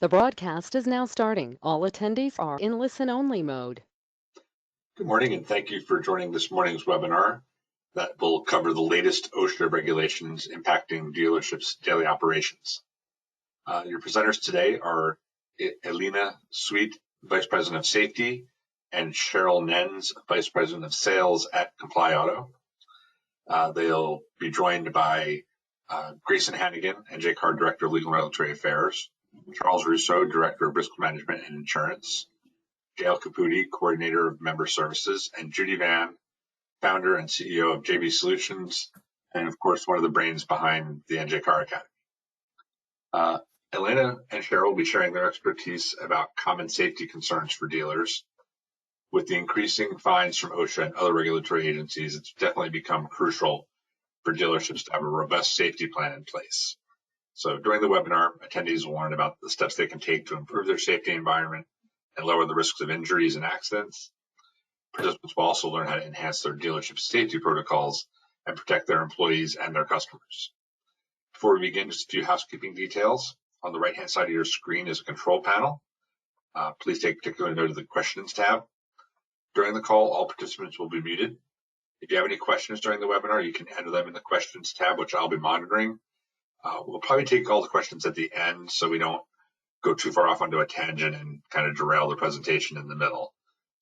The broadcast is now starting. All attendees are in listen-only mode. Good morning, and thank you for joining this morning's webinar that will cover the latest OSHA regulations impacting dealerships' daily operations. Your presenters today are Elena Sweet, Vice President of Safety, and Cheryl Nens, Vice President of Sales at Comply Auto. They'll be joined by Grayson Hannigan, NJ Car Director of Legal and Regulatory Affairs, Charles Russo, Director of Risk Management and Insurance, Gail Caputi, Coordinator of Member Services, and Judy Van, Founder and CEO of JB Solutions, and of course, one of the brains behind the NJ Car Academy. Elena and Cheryl will be sharing their expertise about common safety concerns for dealers. With the increasing fines from OSHA and other regulatory agencies, it's definitely become crucial for dealerships to have a robust safety plan in place. So during the webinar, attendees will learn about the steps they can take to improve their safety environment and lower the risks of injuries and accidents. Participants will also learn how to enhance their dealership safety protocols and protect their employees and their customers. Before we begin, just a few housekeeping details. On the right-hand side of your screen is a control panel. Please take particular note of the questions tab. During the call, all participants will be muted. If you have any questions during the webinar, you can enter them in the questions tab, which I'll be monitoring. We'll probably take all the questions at the end so we don't go too far off onto a tangent and kind of derail the presentation in the middle.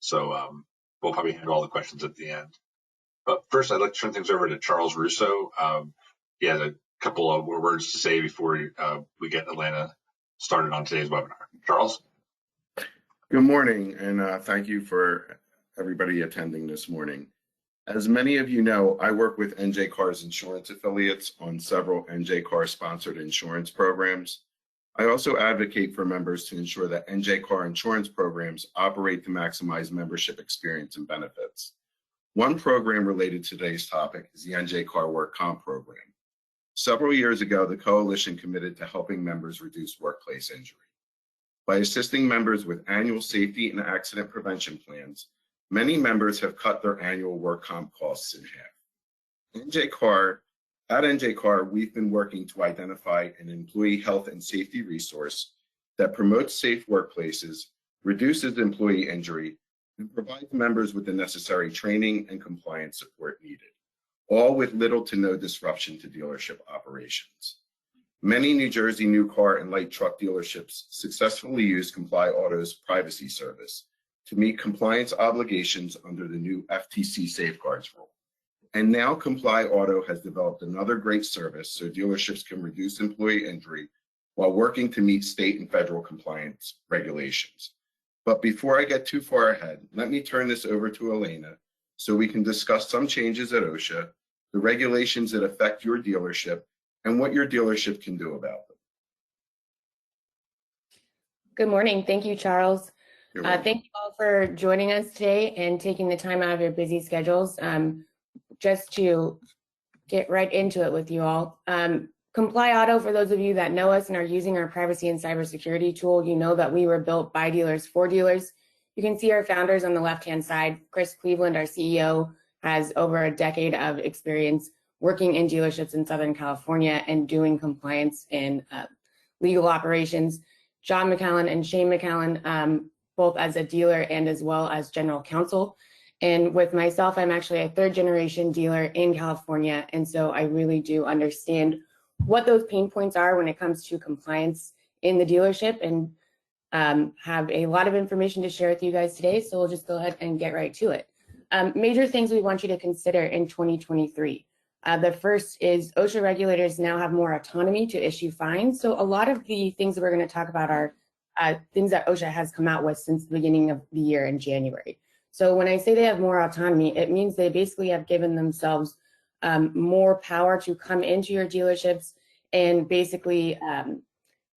So we'll probably handle all the questions at the end. But first, I'd like to turn things over to Charles Russo. He has a couple of words to say before we get Elena started on today's webinar. Charles? Good morning, and thank you for everybody attending this morning. As many of you know, I work with NJ Car's insurance affiliates on several NJ Car sponsored insurance programs. I also advocate for members to ensure that NJ Car insurance programs operate to maximize membership experience and benefits. One program related to today's topic is the NJ Car Work Comp program. Several years ago, the coalition committed to helping members reduce workplace injury. By assisting members with annual safety and accident prevention plans, many members have cut their annual work comp costs in half. At NJ Car, we've been working to identify an employee health and safety resource that promotes safe workplaces, reduces employee injury, and provides members with the necessary training and compliance support needed, all with little to no disruption to dealership operations. Many New Jersey new car and light truck dealerships successfully use Comply Auto's privacy service to meet compliance obligations under the new FTC safeguards rule. And now Comply Auto has developed another great service so dealerships can reduce employee injury while working to meet state and federal compliance regulations. But before I get too far ahead, let me turn this over to Elena so we can discuss some changes at OSHA, the regulations that affect your dealership, and what your dealership can do about them. Good morning. Thank you, Charles. Thank you all for joining us today and taking the time out of your busy schedules. Just to get right into it with you all. Comply Auto, for those of you that know us and are using our privacy and cybersecurity tool, you know that we were built by dealers for dealers. You can see our founders on the left-hand side. Chris Cleveland, our CEO, has over a decade of experience working in dealerships in Southern California and doing compliance and legal operations. John McAllen and Shane McAllen, both as a dealer and as well as general counsel. And with myself, I'm actually a third-generation dealer in California, and so I really do understand what those pain points are when it comes to compliance in the dealership, and have a lot of information to share with you guys today, so we'll just go ahead and get right to it. Major things we want you to consider in 2023. The first is OSHA regulators now have more autonomy to issue fines, so a lot of the things that we're going to talk about are things that OSHA has come out with since the beginning of the year in January. So when I say they have more autonomy, it means they basically have given themselves more power to come into your dealerships and basically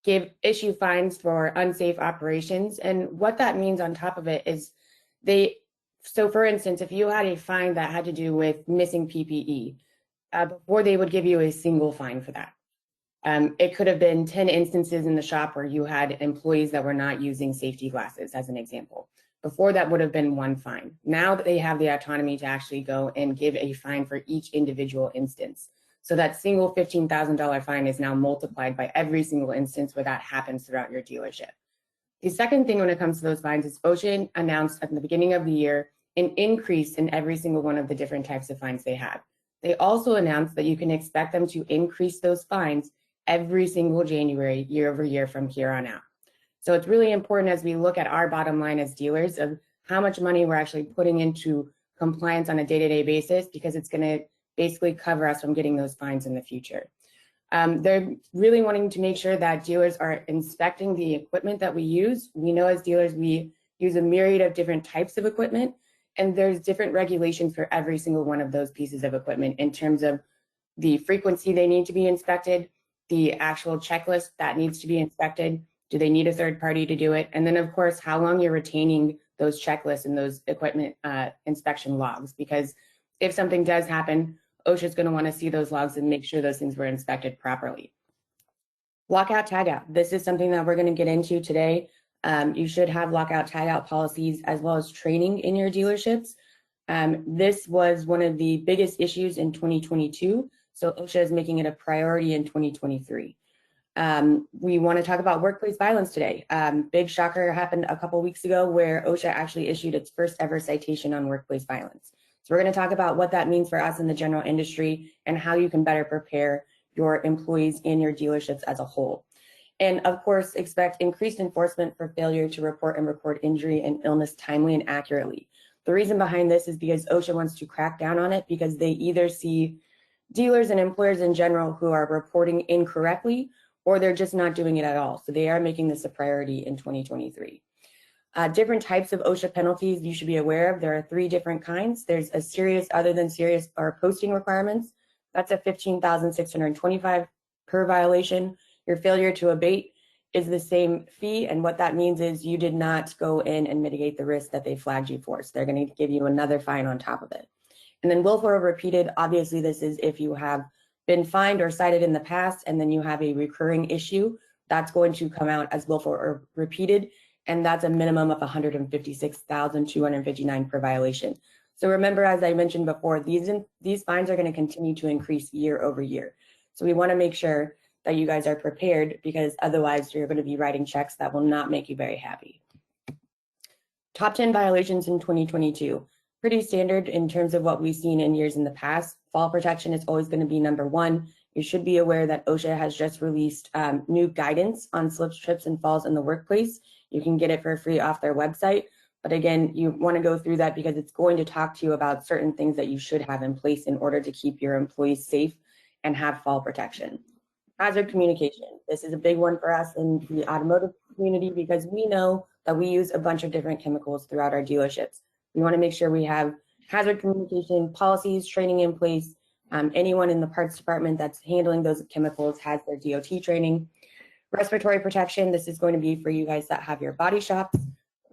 issue fines for unsafe operations. And what that means on top of it is so for instance, if you had a fine that had to do with missing PPE, before they would give you a single fine for that. It could have been 10 instances in the shop where you had employees that were not using safety glasses, as an example. Before, that would have been one fine. Now that they have the autonomy to actually go and give a fine for each individual instance. So that single $15,000 fine is now multiplied by every single instance where that happens throughout your dealership. The second thing when it comes to those fines is OSHA announced at the beginning of the year an increase in every single one of the different types of fines they have. They also announced that you can expect them to increase those fines every single January, year over year from here on out. So it's really important as we look at our bottom line as dealers of how much money we're actually putting into compliance on a day-to-day basis, because it's going to basically cover us from getting those fines in the future. They're really wanting to make sure that dealers are inspecting the equipment that we use. We know as dealers, we use a myriad of different types of equipment, and there's different regulations for every single one of those pieces of equipment in terms of the frequency they need to be inspected, the actual checklist that needs to be inspected. Do they need a third party to do it? And then of course, how long you're retaining those checklists and those equipment inspection logs, because if something does happen, OSHA is going to want to see those logs and make sure those things were inspected properly. Lockout, tagout. This is something that we're going to get into today. You should have lockout, tagout policies as well as training in your dealerships. This was one of the biggest issues in 2022, so OSHA is making it a priority in 2023. We want to talk about workplace violence today. Big shocker happened a couple weeks ago where OSHA actually issued its first ever citation on workplace violence. So we're going to talk about what that means for us in the general industry and how you can better prepare your employees and your dealerships as a whole. And of course, expect increased enforcement for failure to report and record injury and illness timely and accurately. The reason behind this is because OSHA wants to crack down on it because they either see dealers and employers in general who are reporting incorrectly, or they're just not doing it at all. So they are making this a priority in 2023. Different types of OSHA penalties you should be aware of. There are 3 different kinds. There's a serious, other than serious, or posting requirements. That's a $15,625 per violation. Your failure to abate is the same fee, and what that means is you did not go in and mitigate the risk that they flagged you for. So they're going to give you another fine on top of it. And then willful or repeated, obviously this is if you have been fined or cited in the past and then you have a recurring issue, that's going to come out as willful or repeated, and that's a minimum of $156,259 per violation. So remember, as I mentioned before, these fines are going to continue to increase year over year. So we want to make sure that you guys are prepared, because otherwise you're going to be writing checks that will not make you very happy. Top 10 violations in 2022. Pretty standard in terms of what we've seen in years in the past. Fall protection is always going to be number 1. You should be aware that OSHA has just released new guidance on slips, trips, and falls in the workplace. You can get it for free off their website. But again, you want to go through that because it's going to talk to you about certain things that you should have in place in order to keep your employees safe and have fall protection. Hazard communication. This is a big one for us in the automotive community because we know that we use a bunch of different chemicals throughout our dealerships. We want to make sure we have hazard communication policies, training in place. Anyone in the parts department that's handling those chemicals has their DOT training. Respiratory protection. This is going to be for you guys that have your body shops.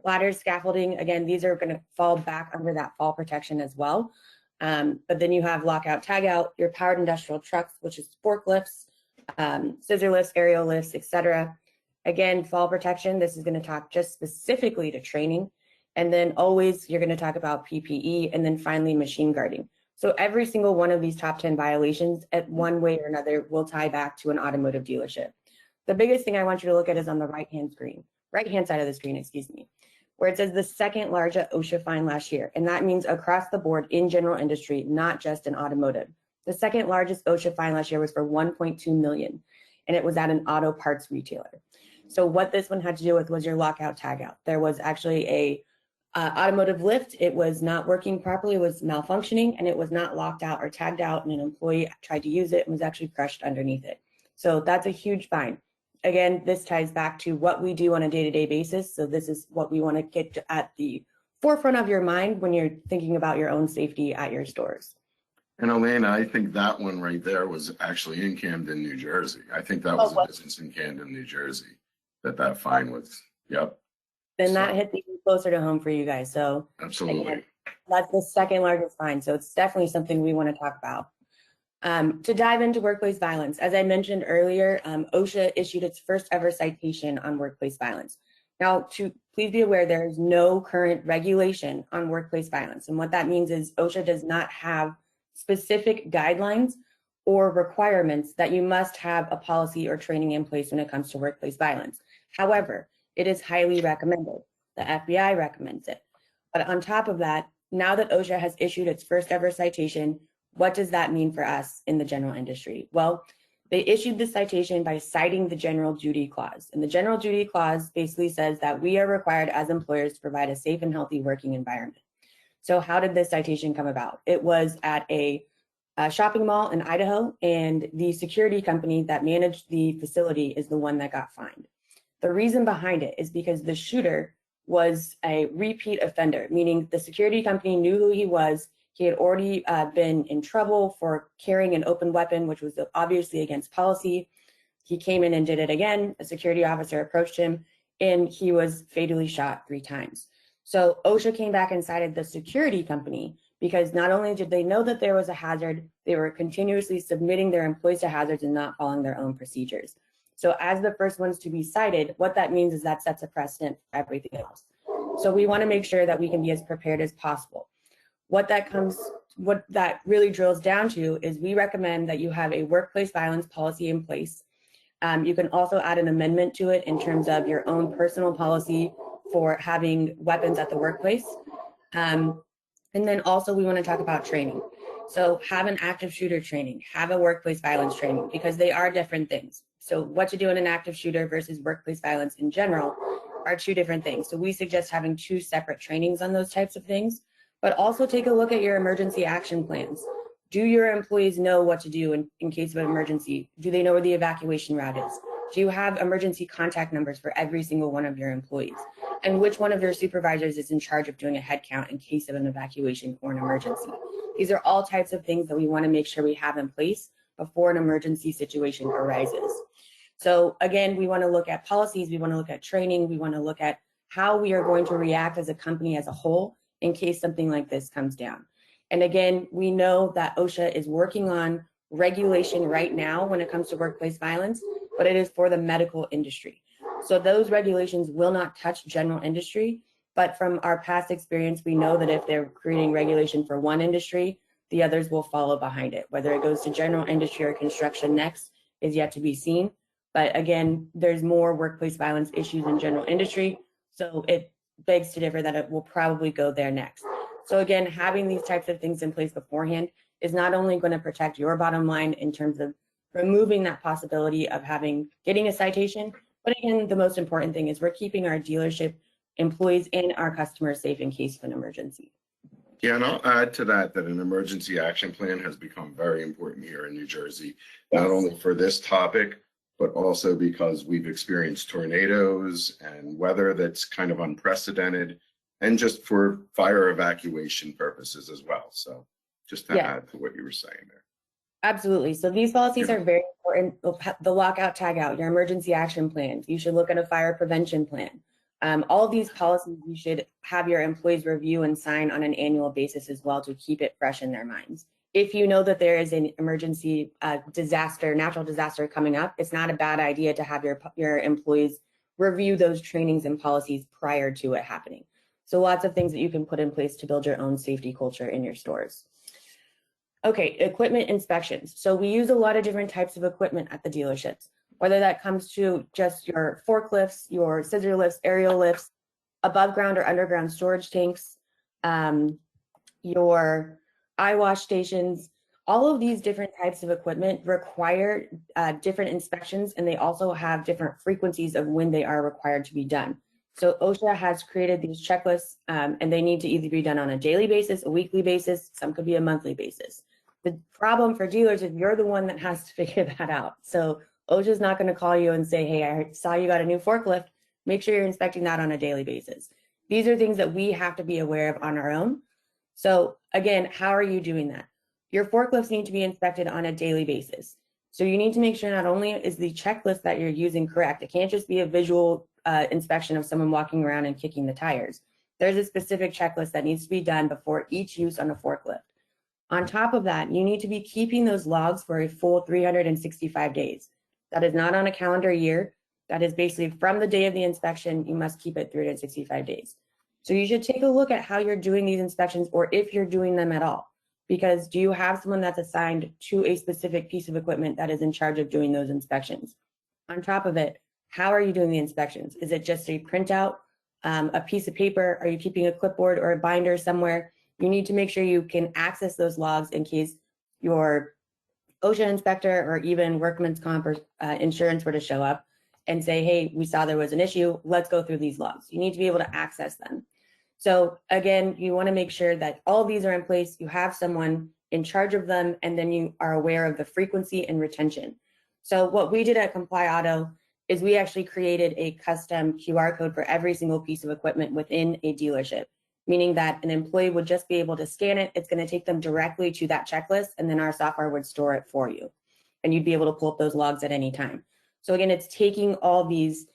Ladders, scaffolding. Again, these are going to fall back under that fall protection as well. But then you have lockout, tagout, your powered industrial trucks, which is forklifts, scissor lifts, aerial lifts, etc. Again, fall protection. This is going to talk just specifically to training. And then always you're going to talk about PPE, and then finally machine guarding. So every single one of these top 10 violations at one way or another will tie back to an automotive dealership. The biggest thing I want you to look at is on the right-hand side of the screen, excuse me, where it says the second largest OSHA fine last year. And that means across the board in general industry, not just in automotive. The second largest OSHA fine last year was for $1.2 million, and it was at an auto parts retailer. So what this one had to do with was your lockout, tagout. There was actually a automotive lift. It was not working properly, it was malfunctioning, and it was not locked out or tagged out, and an employee tried to use it and was actually crushed underneath it. So that's a huge fine. Again, this ties back to what we do on a day-to-day basis. So this is what we want to get at the forefront of your mind when you're thinking about your own safety at your stores. And Elena, I think that one right there was actually in Camden, New Jersey. I think that was a business in Camden, New Jersey, that fine was. Yep. Then that hit even closer to home for you guys. So absolutely, again, that's the second largest fine. So it's definitely something we want to talk about. To dive into workplace violence, as I mentioned earlier, OSHA issued its first ever citation on workplace violence. Now, please be aware, there is no current regulation on workplace violence. And what that means is OSHA does not have specific guidelines or requirements that you must have a policy or training in place when it comes to workplace violence. However, it is highly recommended. The FBI recommends it. But on top of that, now that OSHA has issued its first ever citation, what does that mean for us in the general industry? Well, they issued the citation by citing the general duty clause. And the general duty clause basically says that we are required as employers to provide a safe and healthy working environment. So how did this citation come about? It was at a shopping mall in Idaho, and the security company that managed the facility is the one that got fined. The reason behind it is because the shooter was a repeat offender, meaning the security company knew who he was. He had already been in trouble for carrying an open weapon, which was obviously against policy. He came in and did it again. A security officer approached him, and he was fatally shot 3 times. So OSHA came back and cited the security company because not only did they know that there was a hazard, they were continuously submitting their employees to hazards and not following their own procedures. So as the first ones to be cited, what that means is that sets a precedent for everything else. So we want to make sure that we can be as prepared as possible. What that really drills down to is we recommend that you have a workplace violence policy in place. You can also add an amendment to it in terms of your own personal policy for having weapons at the workplace. And then also we want to talk about training. So have an active shooter training, have a workplace violence training, because they are different things. So what to do in an active shooter versus workplace violence in general are 2 different things. So we suggest having 2 separate trainings on those types of things, but also take a look at your emergency action plans. Do your employees know what to do in case of an emergency? Do they know where the evacuation route is? Do you have emergency contact numbers for every single one of your employees? And which one of your supervisors is in charge of doing a head count in case of an evacuation or an emergency? These are all types of things that we want to make sure we have in place before an emergency situation arises. So again, we want to look at policies, we want to look at training, we want to look at how we are going to react as a company as a whole in case something like this comes down. And again, we know that OSHA is working on regulation right now when it comes to workplace violence, but it is for the medical industry. So those regulations will not touch general industry, but from our past experience, we know that if they're creating regulation for one industry, the others will follow behind it. Whether it goes to general industry or construction next is yet to be seen. But again, there's more workplace violence issues in general industry, so it begs to differ that it will probably go there next. So again, having these types of things in place beforehand is not only going to protect your bottom line in terms of removing that possibility of getting a citation, but again, the most important thing is we're keeping our dealership employees and our customers safe in case of an emergency. Yeah, and I'll add to that an emergency action plan has become very important here in New Jersey, not only for this topic, but also because we've experienced tornadoes and weather that's kind of unprecedented, and just for fire evacuation purposes as well. So just to add to what you were saying there. Absolutely. So these policies are very important. The lockout, tag out, your emergency action plans. You should look at a fire prevention plan. All of these policies you should have your employees review and sign on an annual basis as well to keep it fresh in their minds. If you know that there is an emergency natural disaster coming up, it's not a bad idea to have your employees review those trainings and policies prior to it happening. So lots of things that you can put in place to build your own safety culture in your stores. Okay, equipment inspections. So we use a lot of different types of equipment at the dealerships, whether that comes to just your forklifts, your scissor lifts, aerial lifts, above ground or underground storage tanks, your eye wash stations. All of these different types of equipment require different inspections, and they also have different frequencies of when they are required to be done. So OSHA has created these checklists, and they need to either be done on a daily basis, a weekly basis, some could be a monthly basis. The problem for dealers is you're the one that has to figure that out. So OSHA is not going to call you and say, hey, I saw you got a new forklift. Make sure you're inspecting that on a daily basis. These are things that we have to be aware of on our own. So again, how are you doing that? Your forklifts need to be inspected on a daily basis. So you need to make sure not only is the checklist that you're using correct, it can't just be a visual inspection of someone walking around and kicking the tires. There's a specific checklist that needs to be done before each use on a forklift. On top of that, you need to be keeping those logs for a full 365 days. That is not on a calendar year. That is basically from the day of the inspection, you must keep it 365 days. So you should take a look at how you're doing these inspections, or if you're doing them at all. because do you have someone that's assigned to a specific piece of equipment that is in charge of doing those inspections? On top of it, how are you doing the inspections? Is it just a printout, a piece of paper? Are you keeping a clipboard or a binder somewhere? You need to make sure you can access those logs in case your OSHA inspector or even workman's comp or insurance were to show up and say, hey, we saw there was an issue, let's go through these logs. You need to be able to access them. So again, you want to make sure that all of these are in place, you have someone in charge of them, and then you are aware of the frequency and retention. So what we did at Comply Auto is we actually created a custom QR code for every single piece of equipment within a dealership, meaning that an employee would just be able to scan it. It's going to take them directly to that checklist, and then our software would store it for you. And you'd be able to pull up those logs at any time. So again, it's taking all these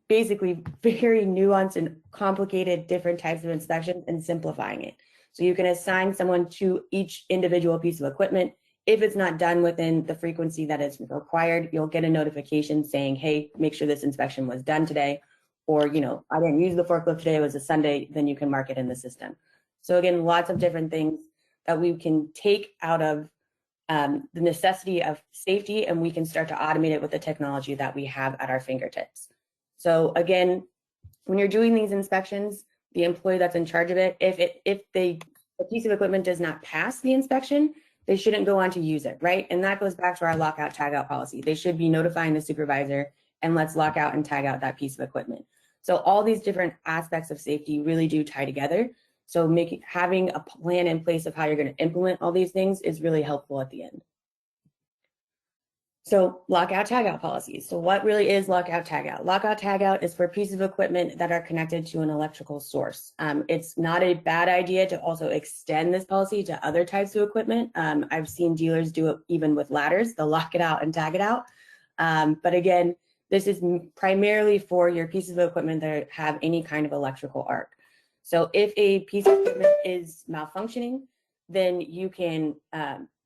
basically very nuanced and complicated different types of inspections and simplifying it. So you can assign someone to each individual piece of equipment. If it's not done within the frequency that is required, you'll get a notification saying, hey, make sure this inspection was done today. Or, you know, I didn't use the forklift today, it was a Sunday, then you can mark it in the system. So again, lots of different things that we can take out of the necessity of safety, and we can start to automate it with the technology that we have at our fingertips. So again, when you're doing these inspections, the employee that's in charge of it, if a piece of equipment does not pass the inspection, they shouldn't go on to use it, right? And that goes back to our lockout tagout policy. They should be notifying the supervisor and let's lock out and tag out that piece of equipment. So all these different aspects of safety really do tie together. So having a plan in place of how you're going to implement all these things is really helpful at the end. So lockout tagout policies. So what really is lockout tagout? Lockout tagout is for pieces of equipment that are connected to an electrical source. It's not a bad idea to also extend this policy to other types of equipment. I've seen dealers do it even with ladders. They'll lock it out and tag it out. But again, this is primarily for your pieces of equipment that have any kind of electrical arc. So if a piece of equipment is malfunctioning, then you can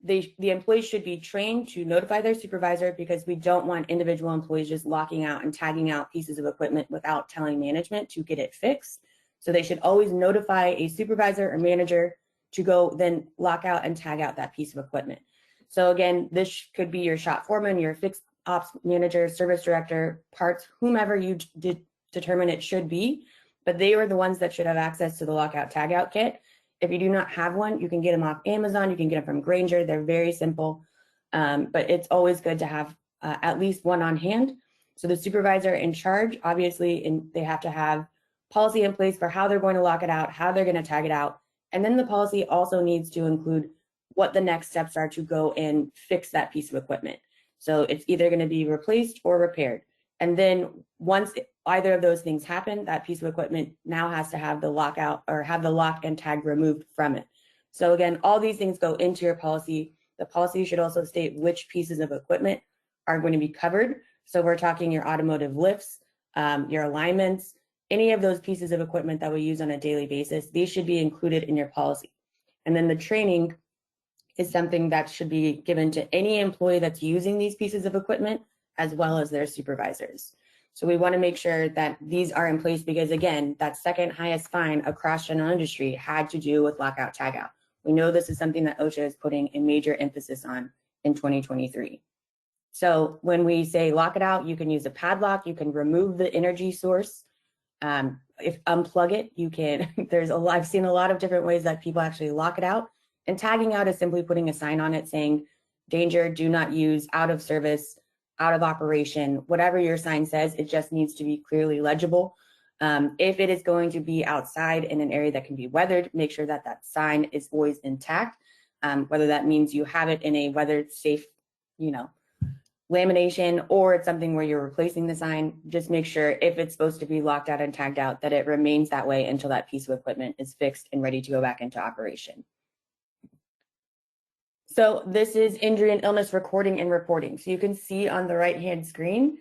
the employees should be trained to notify their supervisor, because we don't want individual employees just locking out and tagging out pieces of equipment without telling management to get it fixed. So they should always notify a supervisor or manager to go then lock out and tag out that piece of equipment. So again, this could be your shop foreman, your fixed ops manager, service director, parts, whomever you determine it should be, but they are the ones that should have access to the lockout tagout kit. If you do not have one, you can get them off Amazon, you can get them from Grainger. They're very simple, but it's always good to have at least one on hand. So the supervisor in charge, obviously, they have to have policy in place for how they're going to lock it out, how they're going to tag it out. And then the policy also needs to include what the next steps are to go and fix that piece of equipment. So it's either going to be replaced or repaired. And then once either of those things happen, that piece of equipment now has to have the lockout or have the lock and tag removed from it. So again, all these things go into your policy. The policy should also state which pieces of equipment are going to be covered. So we're talking your automotive lifts, your alignments, any of those pieces of equipment that we use on a daily basis, these should be included in your policy. And then the training is something that should be given to any employee that's using these pieces of equipment, as well as their supervisors. So we want to make sure that these are in place, because again, that second highest fine across general industry had to do with lockout tagout. We know this is something that OSHA is putting a major emphasis on in 2023. So when we say lock it out, you can use a padlock, you can remove the energy source. If unplug it, you can, I've seen a lot of different ways that people actually lock it out. And tagging out is simply putting a sign on it saying, danger, do not use, out of service, out of operation, whatever your sign says, it just needs to be clearly legible. If it is going to be outside in an area that can be weathered, make sure that that sign is always intact. Whether that means you have it in a weathered safe, lamination, or it's something where you're replacing the sign, just make sure if it's supposed to be locked out and tagged out, that it remains that way until that piece of equipment is fixed and ready to go back into operation. So this is injury and illness recording and reporting. So you can see on the right-hand screen,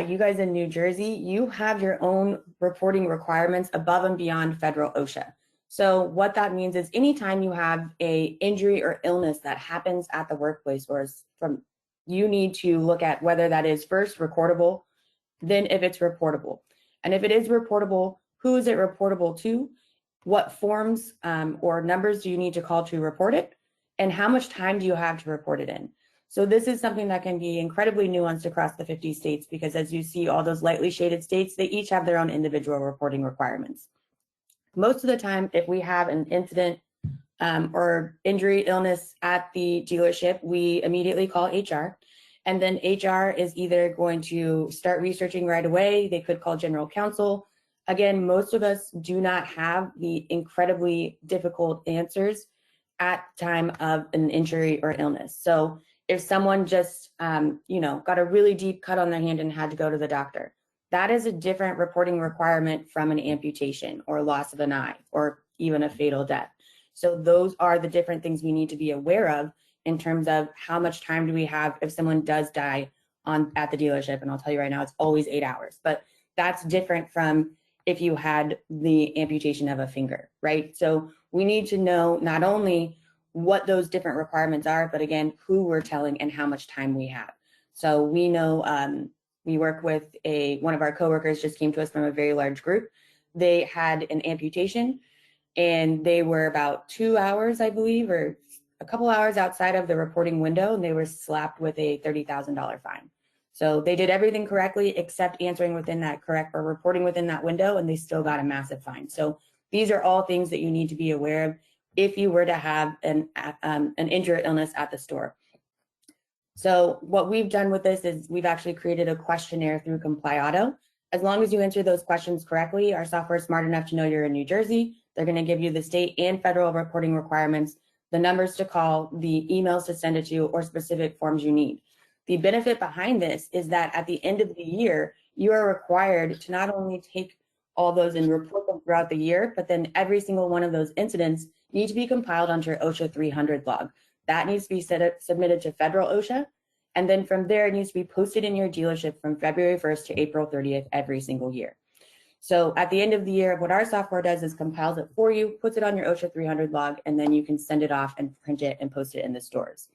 you guys in New Jersey, you have your own reporting requirements above and beyond federal OSHA. So what that means is anytime you have a injury or illness that happens at the workplace, or you need to look at whether that is first recordable, then if it's reportable. And if it is reportable, who is it reportable to? what forms or numbers do you need to call to report it, and how much time do you have to report it in. So this is something that can be incredibly nuanced across the 50 states, because as you see, all those lightly shaded states, they each have their own individual reporting requirements. Most of the time, if we have an incident or injury, illness at the dealership, we immediately call HR. And then HR is either going to start researching right away. They could call general counsel. Again, most of us do not have the incredibly difficult answers at the time of an injury or illness. So if someone just, got a really deep cut on their hand and had to go to the doctor, that is a different reporting requirement from an amputation or loss of an eye or even a fatal death. So those are the different things we need to be aware of in terms of how much time do we have if someone does die at the dealership. And I'll tell you right now, it's always 8 hours, but that's different from if you had the amputation of a finger, right? So we need to know not only what those different requirements are, but again, who we're telling and how much time we have. So we know we work with one of our coworkers just came to us from a very large group. They had an amputation and they were about 2 hours, I believe, or a couple hours outside of the reporting window, and they were slapped with a $30,000 fine. So they did everything correctly except answering within that or reporting within that window, and they still got a massive fine. So these are all things that you need to be aware of if you were to have an injury or illness at the store. So what we've done with this is we've actually created a questionnaire through Comply Auto. As long as you answer those questions correctly, our software is smart enough to know you're in New Jersey. They're going to give you the state and federal reporting requirements, the numbers to call, the emails to send it to, or specific forms you need. The benefit behind this is that at the end of the year, you are required to not only take all those and report them throughout the year, but then every single one of those incidents need to be compiled onto your OSHA 300 log. That needs to be submitted to federal OSHA. And then from there, it needs to be posted in your dealership from February 1st to April 30th every single year. So at the end of the year, what our software does is compiles it for you, puts it on your OSHA 300 log, and then you can send it off and print it and post it in the stores.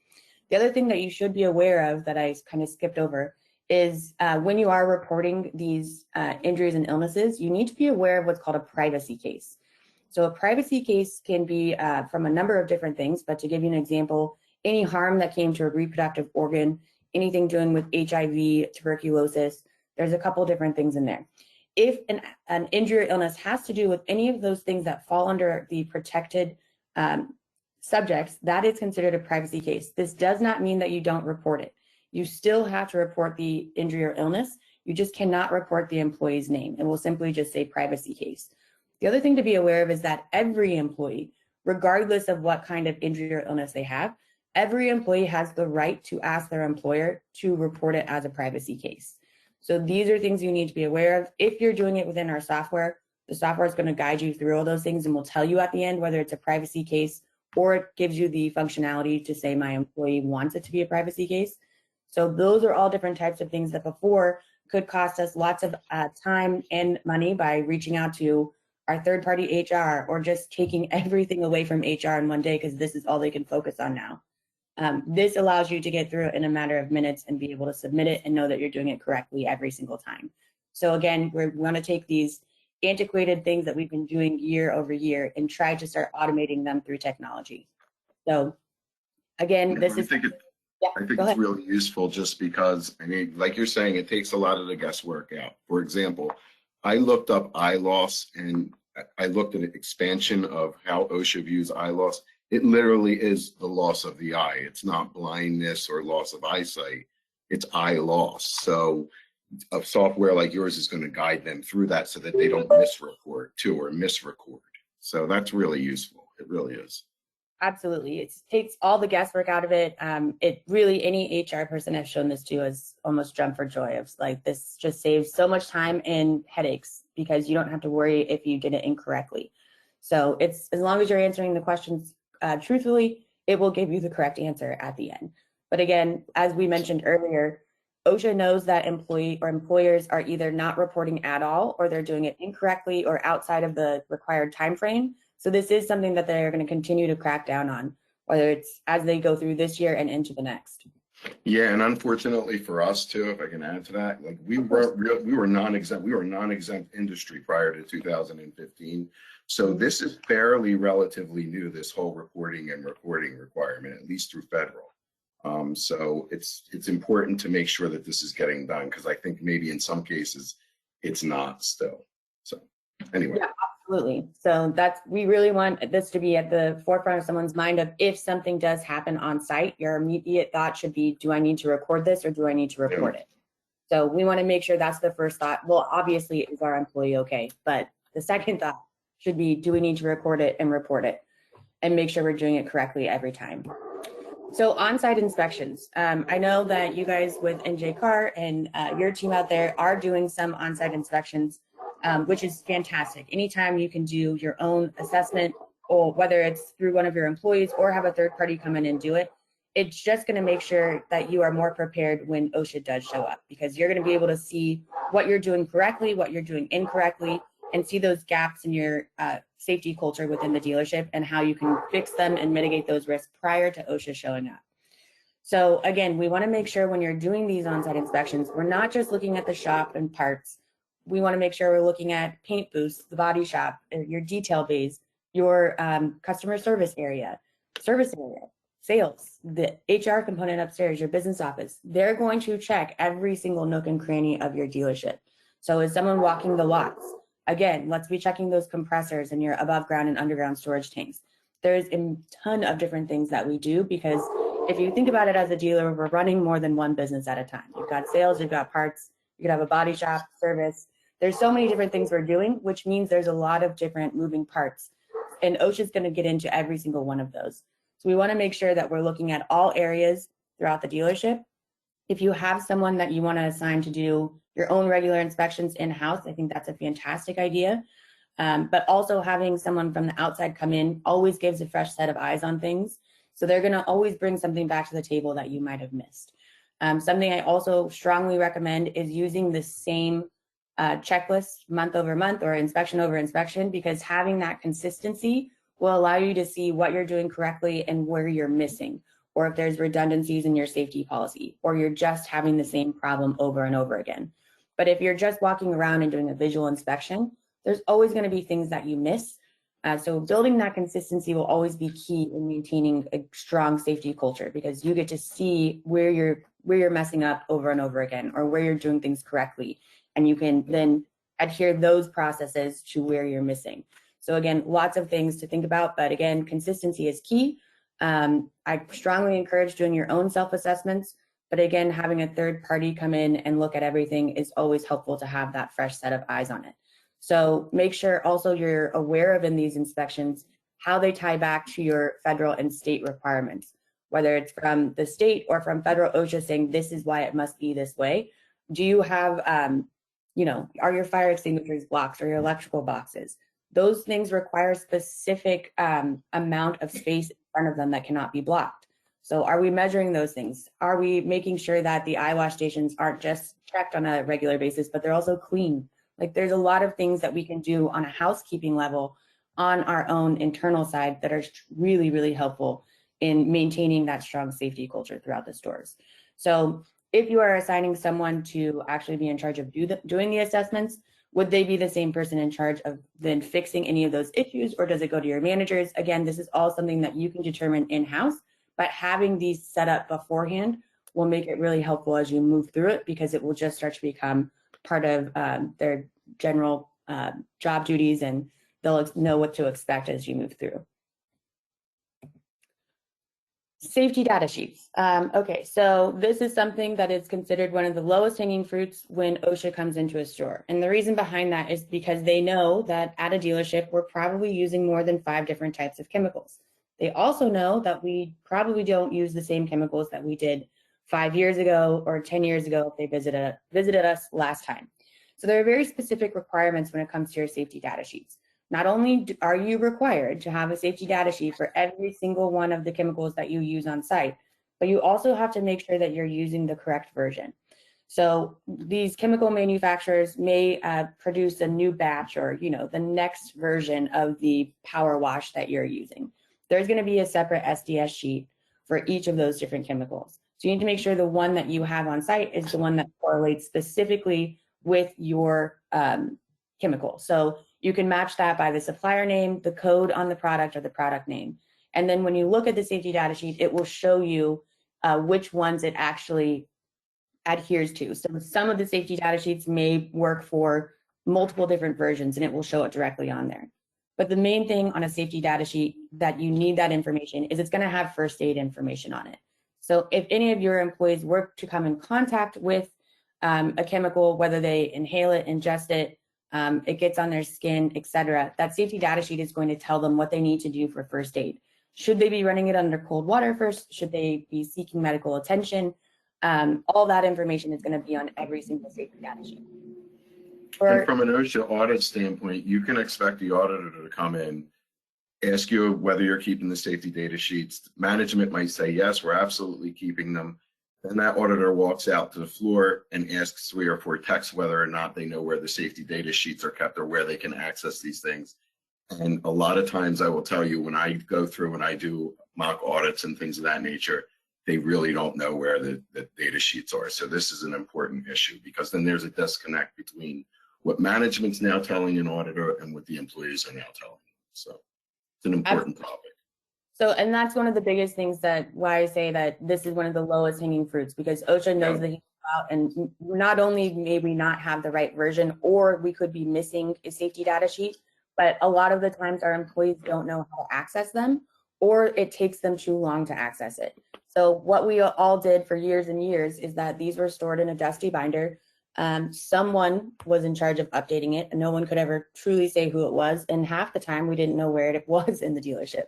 The other thing that you should be aware of that I kind of skipped over is when you are reporting these injuries and illnesses, you need to be aware of what's called a privacy case. So a privacy case can be from a number of different things, but to give you an example, any harm that came to a reproductive organ, anything doing with HIV, tuberculosis, there's a couple different things in there. If an injury or illness has to do with any of those things that fall under the protected subjects, that is considered a privacy case. This does not mean that you don't report it. You still have to report the injury or illness. You just cannot report the employee's name. It will simply just say privacy case. The other thing to be aware of is that every employee, regardless of what kind of injury or illness they have, every employee has the right to ask their employer to report it as a privacy case. So these are things you need to be aware of. If you're doing it within our software, the software is going to guide you through all those things and will tell you at the end whether it's a privacy case or it gives you the functionality to say my employee wants it to be a privacy case. So those are all different types of things that before could cost us lots of time and money by reaching out to our third-party HR or just taking everything away from HR in one day because this is all they can focus on now. This allows you to get through it in a matter of minutes and be able to submit it and know that you're doing it correctly every single time. So again, we want to take these antiquated things that we've been doing year over year and try to start automating them through technology. So again, this is... I think it's really useful just because, I mean, like you're saying, it takes a lot of the guesswork out. For example, I looked up eye loss and I looked at an expansion of how OSHA views eye loss. It literally is the loss of the eye. It's not blindness or loss of eyesight. It's eye loss. So a software like yours is going to guide them through that so that they don't misreport too or misrecord. So that's really useful. It really is. Absolutely. It takes all the guesswork out of it. It really, any HR person I've shown this to has almost jumped for joy of like, this just saves so much time and headaches because you don't have to worry if you did it incorrectly. So it's, as long as you're answering the questions truthfully, it will give you the correct answer at the end. But again, as we mentioned earlier, OSHA knows that employers are either not reporting at all or they're doing it incorrectly or outside of the required time frame. So this is something that they're going to continue to crack down on, whether it's as they go through this year and into the next. Yeah, and unfortunately for us too, if I can add to that, like we were non-exempt industry prior to 2015. So this is fairly relatively new, this whole reporting and recording requirement, at least through federal. So it's important to make sure that this is getting done, because I think maybe in some cases it's not still. So anyway. Yeah, absolutely. So we really want this to be at the forefront of someone's mind of, if something does happen on site, your immediate thought should be, do I need to record this or do I need to report it? So we want to make sure that's the first thought. Well, obviously, is our employee okay? But the second thought should be, do we need to record it and report it and make sure we're doing it correctly every time? So on-site inspections. I know that you guys with NJ Car and your team out there are doing some on-site inspections, which is fantastic. Anytime you can do your own assessment, or whether it's through one of your employees or have a third party come in and do it, it's just going to make sure that you are more prepared when OSHA does show up, because you're going to be able to see what you're doing correctly, what you're doing incorrectly, and see those gaps in your safety culture within the dealership and how you can fix them and mitigate those risks prior to OSHA showing up. So again, we want to make sure when you're doing these on-site inspections, we're not just looking at the shop and parts. We want to make sure we're looking at paint booths, the body shop, your detail bays, your customer service area, sales, the HR component upstairs, your business office. They're going to check every single nook and cranny of your dealership. So is someone walking the lots? Again, let's be checking those compressors and your above ground and underground storage tanks. There's a ton of different things that we do, because if you think about it as a dealer, we're running more than one business at a time. You've got sales, you've got parts, you could have a body shop, service. There's so many different things we're doing, which means there's a lot of different moving parts. And OSHA is going to get into every single one of those. So we want to make sure that we're looking at all areas throughout the dealership. If you have someone that you want to assign to do your own regular inspections in-house, I think that's a fantastic idea. But also having someone from the outside come in always gives a fresh set of eyes on things. So they're going to always bring something back to the table that you might have missed. Something I also strongly recommend is using the same checklist month over month or inspection over inspection, because having that consistency will allow you to see what you're doing correctly and where you're missing, or if there's redundancies in your safety policy, or you're just having the same problem over and over again. But if you're just walking around and doing a visual inspection, there's always going to be things that you miss. So building that consistency will always be key in maintaining a strong safety culture, because you get to see where you're messing up over and over again, or where you're doing things correctly. And you can then adhere those processes to where you're missing. So again, lots of things to think about, but again, consistency is key. I strongly encourage doing your own self-assessments, but again, having a third party come in and look at everything is always helpful to have that fresh set of eyes on it. So make sure also you're aware of in these inspections how they tie back to your federal and state requirements, whether it's from the state or from federal OSHA saying this is why it must be this way. Do you have, are your fire extinguishers blocks or your electrical boxes? Those things require specific amount of space in front of them that cannot be blocked. So are we measuring those things? Are we making sure that the eye wash stations aren't just checked on a regular basis, but they're also clean? Like, there's a lot of things that we can do on a housekeeping level on our own internal side that are really, really helpful in maintaining that strong safety culture throughout the stores. So if you are assigning someone to actually be in charge of doing the assessments, would they be the same person in charge of then fixing any of those issues, or does it go to your managers? Again, this is all something that you can determine in-house, but having these set up beforehand will make it really helpful as you move through it, because it will just start to become part of their general job duties, and they'll know what to expect as you move through. Safety data sheets. Okay, so this is something that is considered one of the lowest hanging fruits when OSHA comes into a store. And the reason behind that is because they know that at a dealership, we're probably using more than 5 different types of chemicals. They also know that we probably don't use the same chemicals that we did 5 years ago or 10 years ago if they visited us last time. So there are very specific requirements when it comes to your safety data sheets. Not only are you required to have a safety data sheet for every single one of the chemicals that you use on site, but you also have to make sure that you're using the correct version. So these chemical manufacturers may produce a new batch, or the next version of the power wash that you're using. There's going to be a separate SDS sheet for each of those different chemicals. So you need to make sure the one that you have on site is the one that correlates specifically with your chemical. So you can match that by the supplier name, the code on the product, or the product name. And then when you look at the safety data sheet, it will show you which ones it actually adheres to. So some of the safety data sheets may work for multiple different versions, and it will show it directly on there. But the main thing on a safety data sheet that you need that information is it's going to have first aid information on it. So if any of your employees were to come in contact with a chemical, whether they inhale it, ingest it, it gets on their skin, etc., that safety data sheet is going to tell them what they need to do for first aid. Should they be running it under cold water first? Should they be seeking medical attention? All that information is going to be on every single safety data sheet. And from an OSHA audit standpoint, you can expect the auditor to come in, ask you whether you're keeping the safety data sheets. Management might say, yes, we're absolutely keeping them. Then that auditor walks out to the floor and asks 3 or 4 techs whether or not they know where the safety data sheets are kept or where they can access these things. And a lot of times I will tell you, when I go through and I do mock audits and things of that nature, they really don't know where the data sheets are. So this is an important issue, because then there's a disconnect between what management's now telling an auditor and what the employees are now telling. So it's an important topic. So, and that's one of the biggest things that why I say that this is one of the lowest hanging fruits, because OSHA knows that out, and not only may we not have the right version, or we could be missing a safety data sheet, but a lot of the times our employees don't know how to access them, or it takes them too long to access it. So what we all did for years and years is that these were stored in a dusty binder. Someone was in charge of updating it, and no one could ever truly say who it was. And half the time we didn't know where it was in the dealership.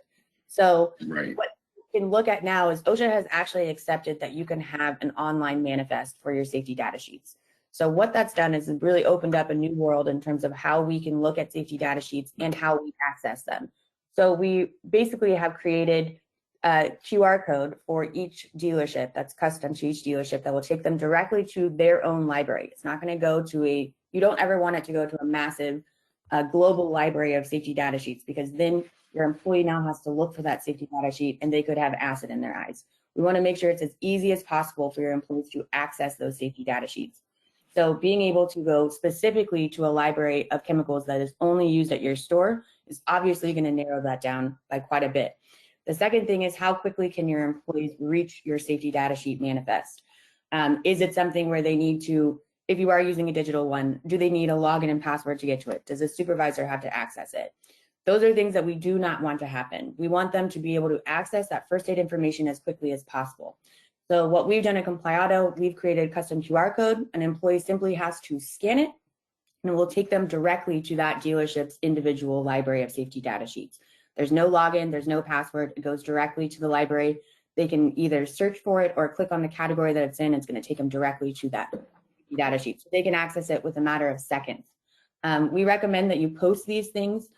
So Right. What you can look at now is OSHA has actually accepted that you can have an online manifest for your safety data sheets. So what that's done is really opened up a new world in terms of how we can look at safety data sheets and how we access them. So we basically have created a QR code for each dealership that's custom to each dealership that will take them directly to their own library. It's not going to go to you don't ever want it to go to a massive global library of safety data sheets, because then your employee now has to look for that safety data sheet and they could have acid in their eyes. We want to make sure it's as easy as possible for your employees to access those safety data sheets. So being able to go specifically to a library of chemicals that is only used at your store is obviously going to narrow that down by quite a bit. The second thing is, how quickly can your employees reach your safety data sheet manifest? Is it something where they need to, if you are using a digital one, do they need a login and password to get to it? Does a supervisor have to access it? Those are things that we do not want to happen. We want them to be able to access that first aid information as quickly as possible. So what we've done at Comply Auto, we've created a custom QR code. An employee simply has to scan it, and it will take them directly to that dealership's individual library of safety data sheets. There's no login, there's no password. It goes directly to the library. They can either search for it or click on the category that it's in. It's going to take them directly to that data sheet. So they can access it with a matter of seconds. We recommend that you post these things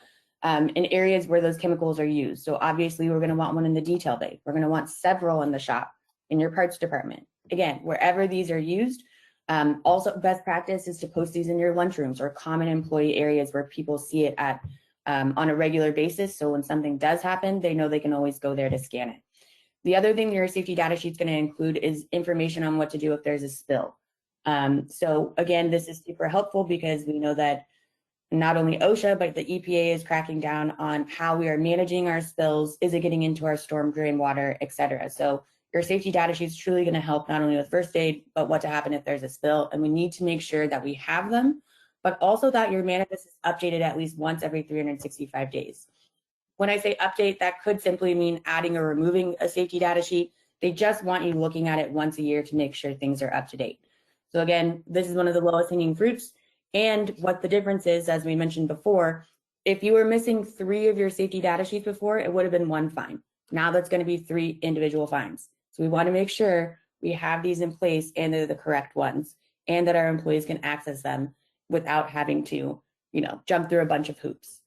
in areas where those chemicals are used. So obviously we're going to want one in the detail bay. We're going to want several in the shop, in your parts department. Again, wherever these are used. Also, best practice is to post these in your lunchrooms or common employee areas where people see it at on a regular basis. So when something does happen, they know they can always go there to scan it. The other thing your safety data sheet is going to include is information on what to do if there's a spill. So again, this is super helpful because we know that not only OSHA, but the EPA is cracking down on how we are managing our spills. Is it getting into our storm drain water, et cetera? So your safety data sheet is truly going to help not only with first aid, but what to happen if there's a spill. And we need to make sure that we have them, but also that your manifest is updated at least once every 365 days. When I say update, that could simply mean adding or removing a safety data sheet. They just want you looking at it once a year to make sure things are up to date. So again, this is one of the lowest hanging fruits. And what the difference is, as we mentioned before, if you were missing 3 of your safety data sheets before, it would have been 1 fine. Now that's going to be 3 individual fines. So we want to make sure we have these in place and they're the correct ones, and that our employees can access them without having to, jump through a bunch of hoops.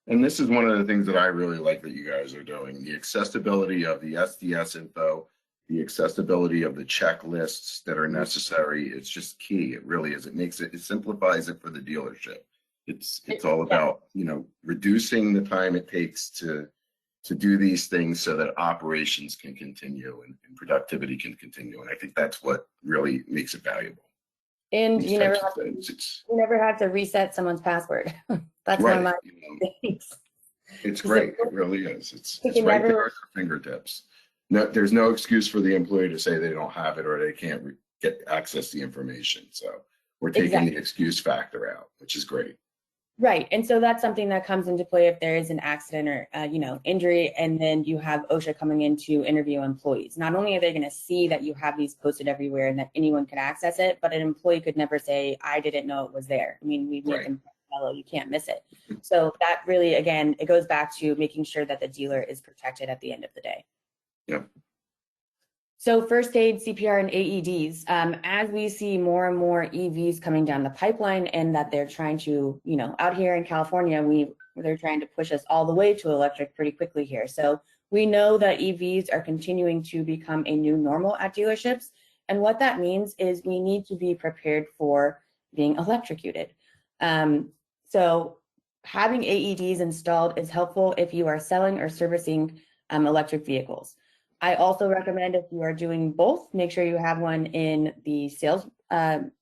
And this is one of the things that I really like that you guys are doing. The accessibility of the SDS info, the accessibility of the checklists that are necessary. It's just key. It really is. It simplifies it for the dealership. It's all about, reducing the time it takes to to do these things so that operations can continue and productivity can continue. And I think that's what really makes it valuable. And These you never types have of things. you never have to reset someone's password. That's one of Right. my You know, things. it's So great. It really is. you It's can right there never at their fingertips. No, there's no excuse for the employee to say they don't have it or they can't get access to the information. So we're taking exactly. the excuse factor out, which is great. Right, and so that's something that comes into play if there is an accident or injury, and then you have OSHA coming in to interview employees. Not only are they going to see that you have these posted everywhere and that anyone can access it, but an employee could never say, "I didn't know it was there." I mean, we make them follow; you can't miss it. So that really, again, it goes back to making sure that the dealer is protected at the end of the day. Yeah. So first aid, CPR, and AEDs, as we see more and more EVs coming down the pipeline and that they're trying to, out here in California, they're trying to push us all the way to electric pretty quickly here. So we know that EVs are continuing to become a new normal at dealerships. And what that means is we need to be prepared for being electrocuted. So having AEDs installed is helpful if you are selling or servicing electric vehicles. I also recommend if you are doing both, make sure you have one in the sales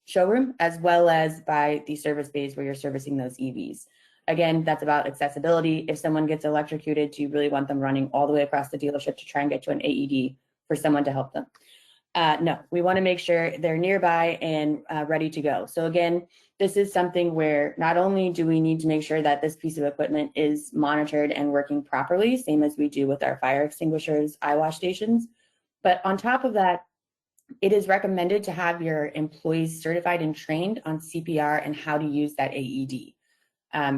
showroom as well as by the service bays where you're servicing those EVs. Again, that's about accessibility. If someone gets electrocuted, do you really want them running all the way across the dealership to try and get to an AED for someone to help them? No, we want to make sure they're nearby and ready to go. So again, this is something where not only do we need to make sure that this piece of equipment is monitored and working properly, same as we do with our fire extinguishers, eyewash stations, but on top of that, it is recommended to have your employees certified and trained on CPR and how to use that AED.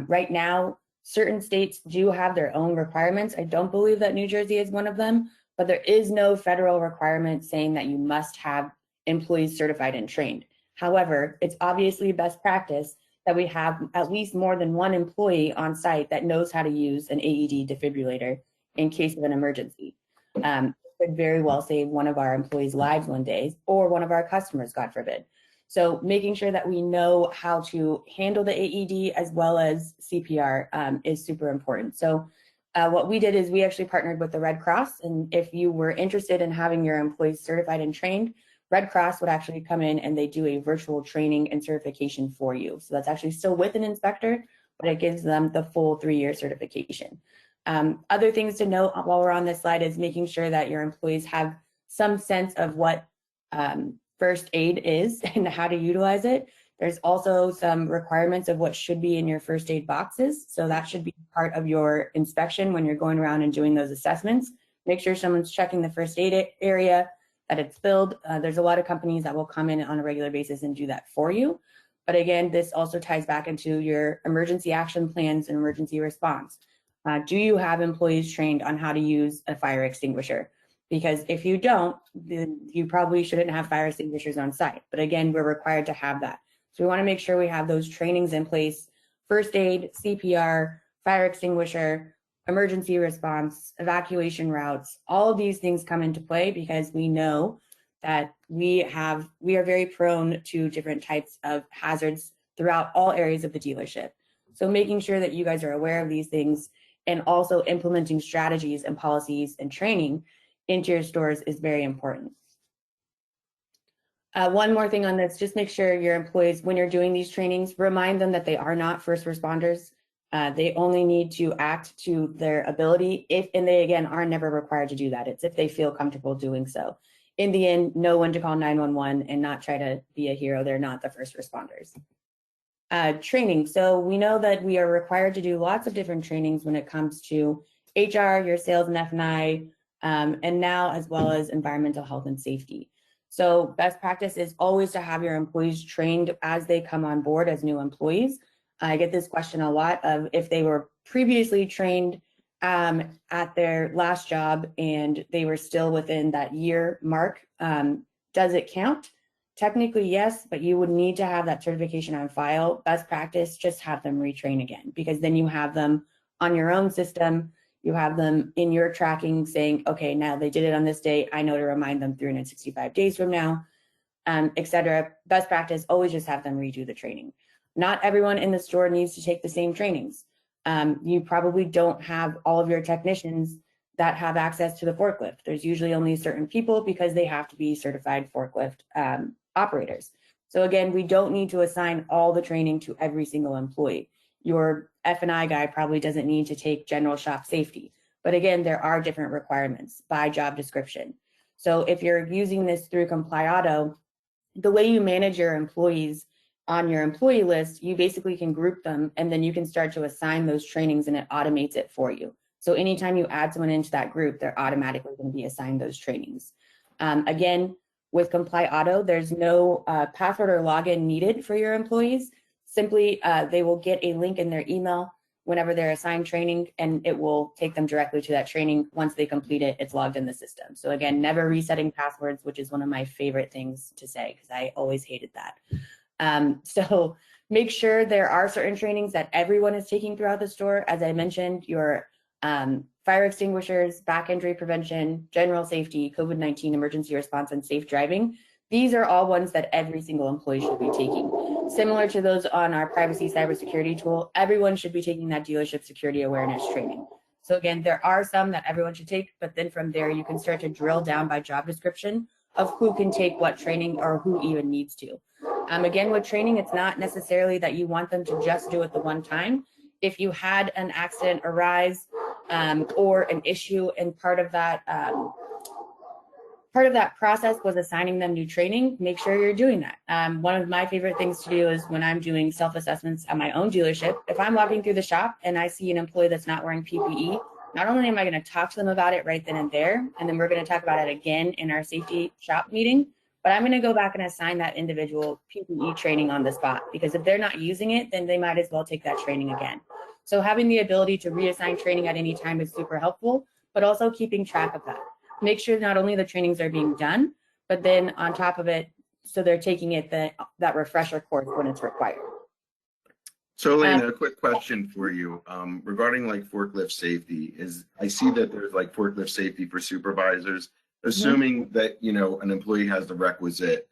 Right now, certain states do have their own requirements. I don't believe that New Jersey is one of them, but there is no federal requirement saying that you must have employees certified and trained. However, it's obviously best practice that we have at least more than one employee on site that knows how to use an AED defibrillator in case of an emergency. It could very well save one of our employees' lives one day or one of our customers, God forbid. So making sure that we know how to handle the AED as well as CPR is super important. So what we did is we actually partnered with the Red Cross. And if you were interested in having your employees certified and trained, Red Cross would actually come in and they do a virtual training and certification for you. So that's actually still with an inspector, but it gives them the full 3-year certification. Other things to note while we're on this slide is making sure that your employees have some sense of what first aid is and how to utilize it. There's also some requirements of what should be in your first aid boxes. So that should be part of your inspection when you're going around and doing those assessments. Make sure someone's checking the first aid area, that it's filled. There's a lot of companies that will come in on a regular basis and do that for you. But again, this also ties back into your emergency action plans and emergency response. Do you have employees trained on how to use a fire extinguisher? Because if you don't, then you probably shouldn't have fire extinguishers on site. But again, we're required to have that. So we want to make sure we have those trainings in place: first aid, CPR, fire extinguisher, emergency response, evacuation routes. All of these things come into play because we know that we are very prone to different types of hazards throughout all areas of the dealership. So making sure that you guys are aware of these things and also implementing strategies and policies and training into your stores is very important. One more thing on this, just make sure your employees, when you're doing these trainings, remind them that they are not first responders. They only need to act to their ability and they, again, are never required to do that. It's if they feel comfortable doing so. In the end, know when to call 911 and not try to be a hero. They're not the first responders. Training. So we know that we are required to do lots of different trainings when it comes to HR, your sales and F&I, and now as well as environmental health and safety. So best practice is always to have your employees trained as they come on board as new employees. I get this question a lot of if they were previously trained at their last job and they were still within that year mark, does it count? Technically, yes, but you would need to have that certification on file. Best practice, just have them retrain again, because then you have them on your own system. You have them in your tracking saying, okay, now they did it on this day. I know to remind them 365 days from now, etc. Best practice, always just have them redo the training. Not everyone in the store needs to take the same trainings. You probably don't have all of your technicians that have access to the forklift. There's usually only certain people because they have to be certified forklift operators. So again, we don't need to assign all the training to every single employee. Your F&I guy probably doesn't need to take general shop safety. But again, there are different requirements by job description. So if you're using this through Comply Auto, the way you manage your employees on your employee list, you basically can group them and then you can start to assign those trainings and it automates it for you. So anytime you add someone into that group, they're automatically going to be assigned those trainings. Again, with Comply Auto, there's no password or login needed for your employees. Simply, they will get a link in their email whenever they're assigned training, and it will take them directly to that training. Once they complete it, it's logged in the system. So again, never resetting passwords, which is one of my favorite things to say because I always hated that. So make sure there are certain trainings that everyone is taking throughout the store. As I mentioned, your fire extinguishers, back injury prevention, general safety, COVID-19 emergency response, and safe driving. These are all ones that every single employee should be taking. Similar to those on our privacy cybersecurity tool, everyone should be taking that dealership security awareness training. So again, there are some that everyone should take, but then from there, you can start to drill down by job description of who can take what training or who even needs to. Again, with training, it's not necessarily that you want them to just do it the one time. If you had an accident arise or an issue, and part of that process was assigning them new training, make sure you're doing that. One of my favorite things to do is when I'm doing self-assessments at my own dealership, if I'm walking through the shop and I see an employee that's not wearing PPE, not only am I going to talk to them about it right then and there, and then we're going to talk about it again in our safety shop meeting, but I'm going to go back and assign that individual PPE training on the spot, because if they're not using it, then they might as well take that training again. So having the ability to reassign training at any time is super helpful, but also keeping track of that. Make sure not only the trainings are being done, but then on top of it, so they're taking it that refresher course when it's required. So Elena, a quick question for you regarding like forklift safety. I see that there's like forklift safety for supervisors, assuming that, you know, an employee has the requisite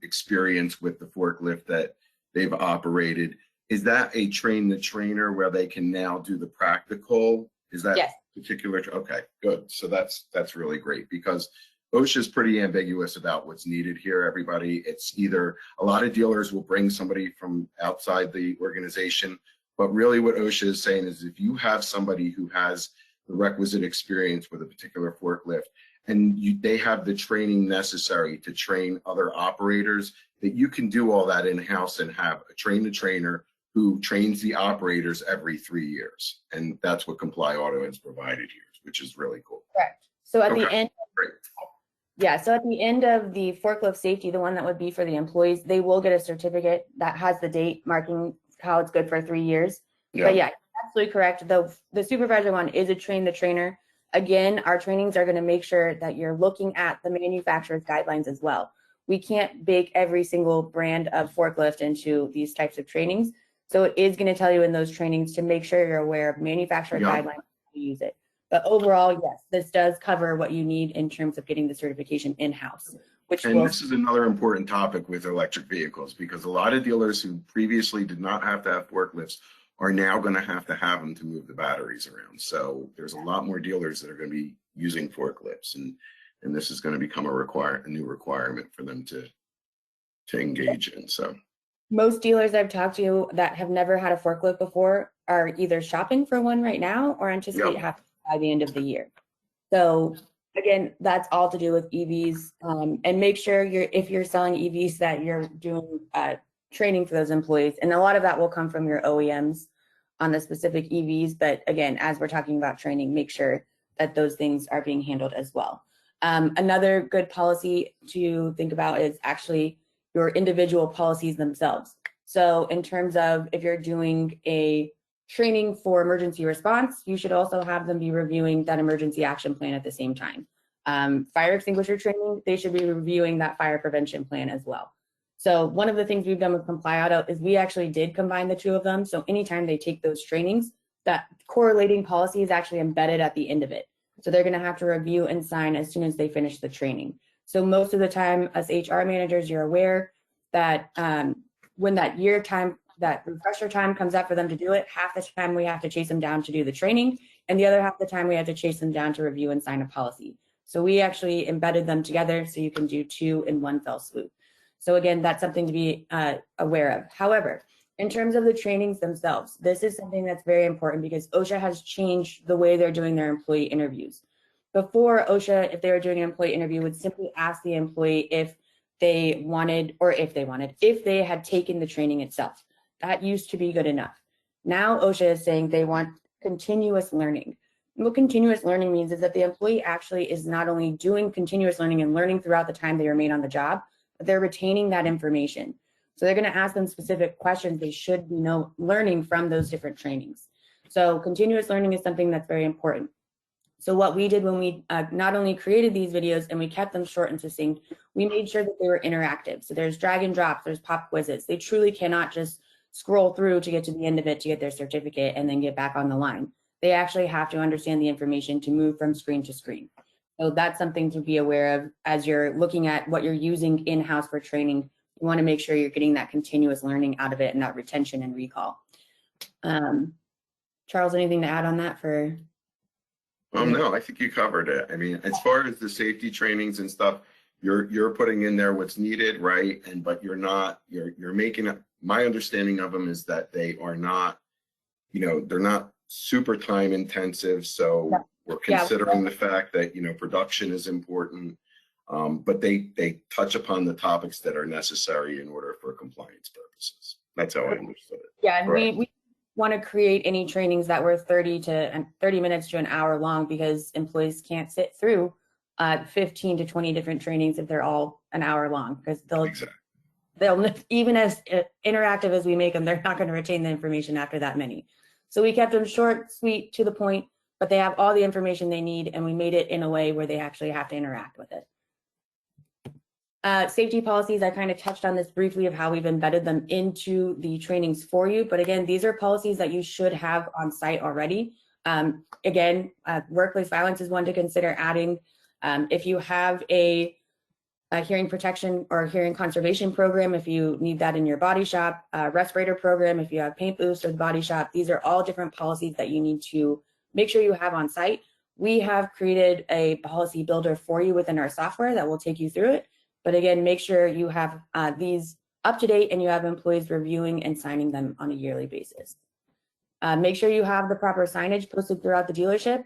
experience with the forklift that they've operated. Is that a train the trainer where they can now do the practical? Is that yes. Particular? Okay, good. So that's really great, because OSHA is pretty ambiguous about what's needed here, everybody. It's either a lot of dealers will bring somebody from outside the organization, but really what OSHA is saying is if you have somebody who has the requisite experience with a particular forklift and they have the training necessary to train other operators, that you can do all that in-house and have a train-the-trainer who trains the operators every 3 years. And that's what Comply Auto has provided here, which is really cool. Correct. So at the end, great. Yeah, so at the end of the forklift safety, the one that would be for the employees, they will get a certificate that has the date marking how it's good for 3 years. Yeah. But yeah, absolutely correct. The supervisor one is a train the trainer. Again, our trainings are going to make sure that you're looking at the manufacturer's guidelines as well. We can't bake every single brand of forklift into these types of trainings. So it is going to tell you in those trainings to make sure you're aware of manufacturer guidelines to use it. But overall, yes, this does cover what you need in terms of getting the certification in-house. This is another important topic with electric vehicles, because a lot of dealers who previously did not have to have forklifts are now going to have them to move the batteries around. So there's a lot more dealers that are going to be using forklifts, and this is going to become a new requirement for them to engage in. So most dealers I've talked to that have never had a forklift before are either shopping for one right now or anticipate having by the end of the year. So again, that's all to do with EVs, and make sure if you're selling EVs that you're doing training for those employees. And a lot of that will come from your OEMs on the specific EVs. But again, as we're talking about training, make sure that those things are being handled as well. Another good policy to think about is actually your individual policies themselves. So in terms of if you're doing a training for emergency response, you should also have them be reviewing that emergency action plan at the same time. Fire extinguisher training, they should be reviewing that fire prevention plan as well. So one of the things we've done with Comply Auto is we actually did combine the two of them. So anytime they take those trainings, that correlating policy is actually embedded at the end of it. So they're going to have to review and sign as soon as they finish the training. So most of the time, as HR managers, you're aware that when that year time that refresher time comes up for them to do it, half the time we have to chase them down to do the training, and the other half of the time we have to chase them down to review and sign a policy. So we actually embedded them together so you can do 2 in one fell swoop. So again, that's something to be aware of. However, in terms of the trainings themselves, this is something that's very important because OSHA has changed the way they're doing their employee interviews. Before, OSHA, if they were doing an employee interview, would simply ask the employee if they had taken the training itself. That used to be good enough. Now OSHA is saying they want continuous learning. And what continuous learning means is that the employee actually is not only doing continuous learning and learning throughout the time they remain on the job, but they're retaining that information. So they're going to ask them specific questions they should be learning from those different trainings. So continuous learning is something that's very important. So what we did when we not only created these videos and we kept them short and succinct, we made sure that they were interactive. So there's drag and drop, there's pop quizzes. They truly cannot just scroll through to get to the end of it to get their certificate and then get back on the line. They actually have to understand the information to move from screen to screen. So that's something to be aware of as you're looking at what you're using in-house for training. You want to make sure you're getting that continuous learning out of it and not retention and recall. Charles, anything to add on that for? No, I think you covered it. I mean, as far as the safety trainings and stuff, you're putting in there what's needed, right? But you're making it. My understanding of them is that they are not, they're not super time intensive. So we're considering the fact that, production is important, but they touch upon the topics that are necessary in order for compliance purposes. That's how I understood it. Yeah, and we want to create any trainings that were 30 minutes to an hour long because employees can't sit through 15 to 20 different trainings if they're all an hour long, because they'll even as interactive as we make them, they're not going to retain the information after that many. So we kept them short, sweet, to the point, but they have all the information they need, and we made it in a way where they actually have to interact with it. Safety policies, I kind of touched on this briefly of how we've embedded them into the trainings for you. But again, these are policies that you should have on site already. Again, workplace violence is one to consider adding. If you have a hearing protection or hearing conservation program, if you need that in your body shop, respirator program, if you have paint booths or the body shop, these are all different policies that you need to make sure you have on site. We have created a policy builder for you within our software that will take you through it. But again, make sure you have these up to date and you have employees reviewing and signing them on a yearly basis. Make sure you have the proper signage posted throughout the dealership.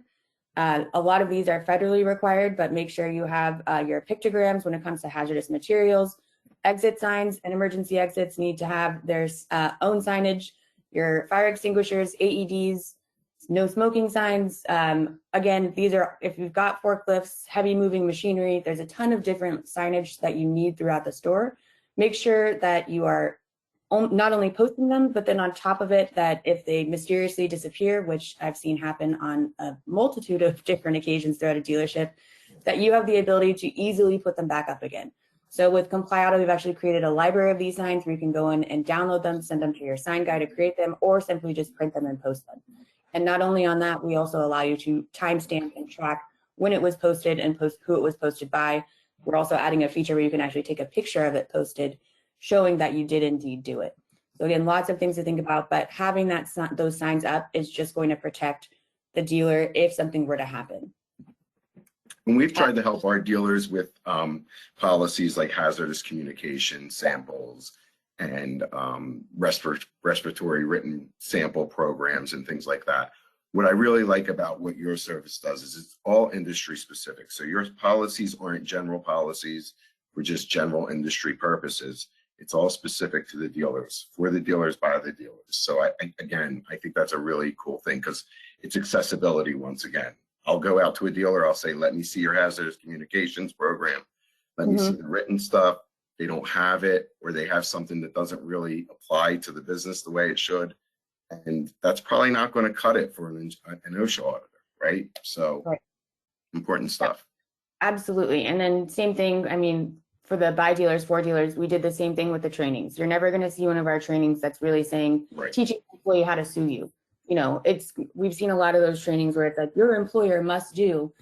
A lot of these are federally required, but make sure you have your pictograms when it comes to hazardous materials. Exit signs and emergency exits need to have their own signage. Your fire extinguishers, AEDs, no smoking signs. Again, these are, if you've got forklifts, heavy moving machinery, there's a ton of different signage that you need throughout the store. Make sure that you are not only posting them, but then on top of it, that if they mysteriously disappear, which I've seen happen on a multitude of different occasions throughout a dealership, that you have the ability to easily put them back up again. So with Comply Auto, we've actually created a library of these signs where you can go in and download them, send them to your sign guy to create them, or simply just print them and post them. And not only on that, we also allow you to timestamp and track when it was posted and who it was posted by. We're also adding a feature where you can actually take a picture of it posted, showing that you did indeed do it. So again, lots of things to think about, but having those signs up is just going to protect the dealer if something were to happen. And we've tried to help our dealers with policies like hazardous communication samples and respiratory written sample programs and things like that. What I really like about what your service does is it's all industry specific. So your policies aren't general policies for just general industry purposes. It's all specific to the dealers, for the dealers, by the dealers. So I think that's a really cool thing because it's accessibility once again. I'll go out to a dealer, I'll say, let me see your hazardous communications program. Let me see the written stuff. They don't have it, or they have something that doesn't really apply to the business the way it should. And that's probably not going to cut it for an OSHA auditor, right? So important stuff. Absolutely. And then same thing, I mean, for the by dealers, for dealers, we did the same thing with the trainings. You're never going to see one of our trainings that's really saying, teaching the employee how to sue you. You know, we've seen a lot of those trainings where it's like, your employer must do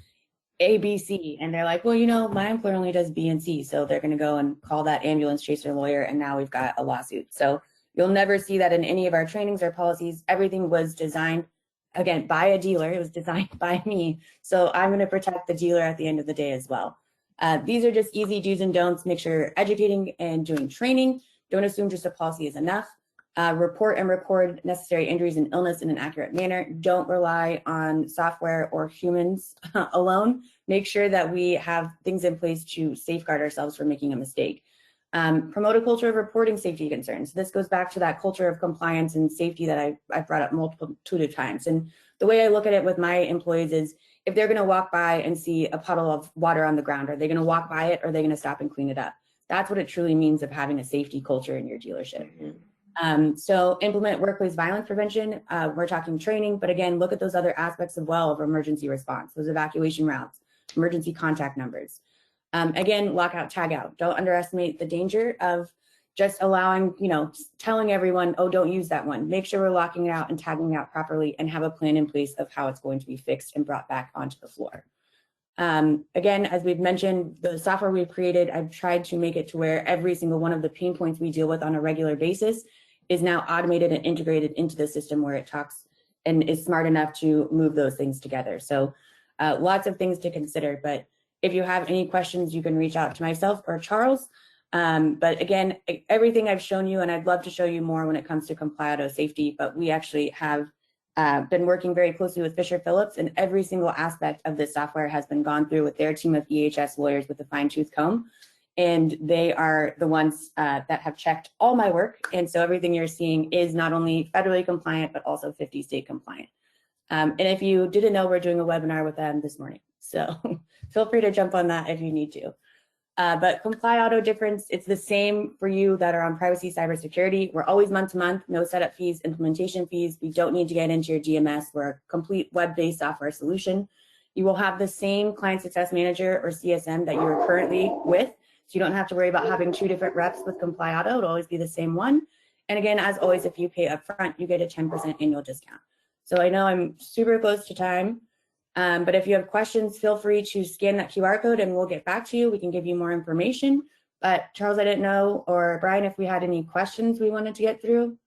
A, B, C. And they're like, well, you know, my employer only does B and C. So they're going to go and call that ambulance chaser lawyer. And now we've got a lawsuit. So You'll never see that in any of our trainings or policies. Everything was designed, again, by a dealer. It was designed by me. So I'm going to protect the dealer at the end of the day as well. These are just easy do's and don'ts. Make sure you're educating and doing training. Don't assume just a policy is enough. Report and record necessary injuries and illness in an accurate manner. Don't rely on software or humans alone. Make sure that we have things in place to safeguard ourselves from making a mistake. Promote a culture of reporting safety concerns. This goes back to that culture of compliance and safety that I brought up multiple times. And the way I look at it with my employees is, if they're going to walk by and see a puddle of water on the ground, are they going to walk by it, or are they going to stop and clean it up? That's what it truly means of having a safety culture in your dealership. So implement workplace violence prevention. We're talking training, but again, look at those other aspects as well of emergency response, those evacuation routes, emergency contact numbers. Again, lockout, tag out. Don't underestimate the danger of just allowing, telling everyone, oh, don't use that one. Make sure we're locking it out and tagging it out properly and have a plan in place of how it's going to be fixed and brought back onto the floor. Again, as we've mentioned, the software we've created, I've tried to make it to where every single one of the pain points we deal with on a regular basis is now automated and integrated into the system, where it talks and is smart enough to move those things together. So lots of things to consider, but if you have any questions, you can reach out to myself or Charles. But again, everything I've shown you, and I'd love to show you more when it comes to Comply Auto safety, but we actually have been working very closely with Fisher Phillips, and every single aspect of this software has been gone through with their team of EHS lawyers with a fine-tooth comb. And they are the ones that have checked all my work. And so everything you're seeing is not only federally compliant, but also 50 state compliant. And if you didn't know, we're doing a webinar with them this morning. So feel free to jump on that if you need to. But Comply Auto difference, it's the same for you that are on privacy, cybersecurity. We're always month to month, no setup fees, implementation fees. We don't need to get into your DMS. We're a complete web-based software solution. You will have the same client success manager or CSM that you're currently with. So you don't have to worry about having 2 different reps with Comply Auto. It'll always be the same one. And again, as always, if you pay upfront, you get a 10% annual discount. So I know I'm super close to time, but if you have questions, feel free to scan that QR code and we'll get back to you. We can give you more information. But Charles, I didn't know, or Brian, if we had any questions we wanted to get through.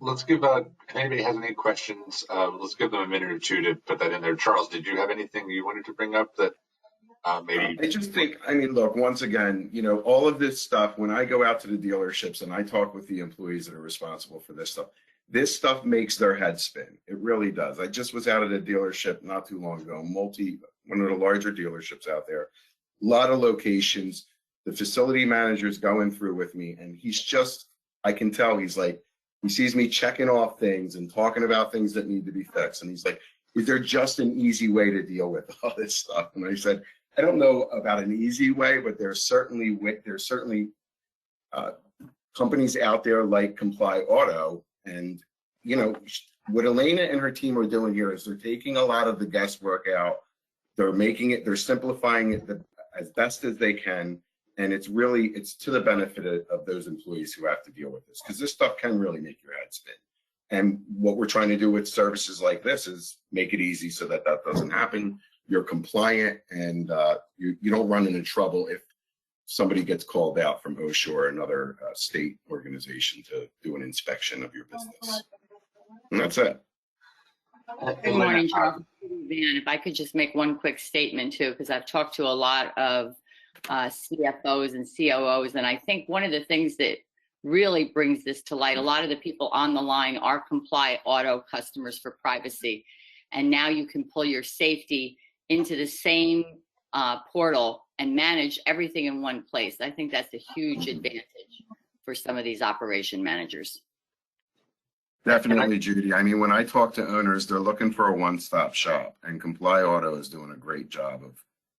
Let's give, if anybody has any questions, let's give them a minute or two to put that in there. Charles, did you have anything you wanted to bring up that maybe? I just think, look, once again, all of this stuff, when I go out to the dealerships and I talk with the employees that are responsible for this stuff makes their head spin. It really does. I just was out at a dealership not too long ago, one of the larger dealerships out there, a lot of locations. The facility manager's going through with me, and I can tell he sees me checking off things and talking about things that need to be fixed. And he's like, is there just an easy way to deal with all this stuff? And I said, I don't know about an easy way, but there's certainly companies out there like Comply Auto. And, what Elena and her team are doing here is they're taking a lot of the guesswork out. They're simplifying it as best as they can. And it's to the benefit of those employees who have to deal with this, because this stuff can really make your head spin. And what we're trying to do with services like this is make it easy so that doesn't happen. You're compliant, and you don't run into trouble if somebody gets called out from OSHA or another state organization to do an inspection of your business. And that's it. Good morning, Charles. If I could just make one quick statement too, because I've talked to a lot of CFOs and COOs, and I think one of the things that really brings this to light, a lot of the people on the line are Comply Auto customers for privacy, and now you can pull your safety into the same portal and manage everything in one place. I think that's a huge advantage for some of these operation managers. Definitely, Judy. When I talk to owners, they're looking for a one-stop shop, and Comply Auto is doing a great job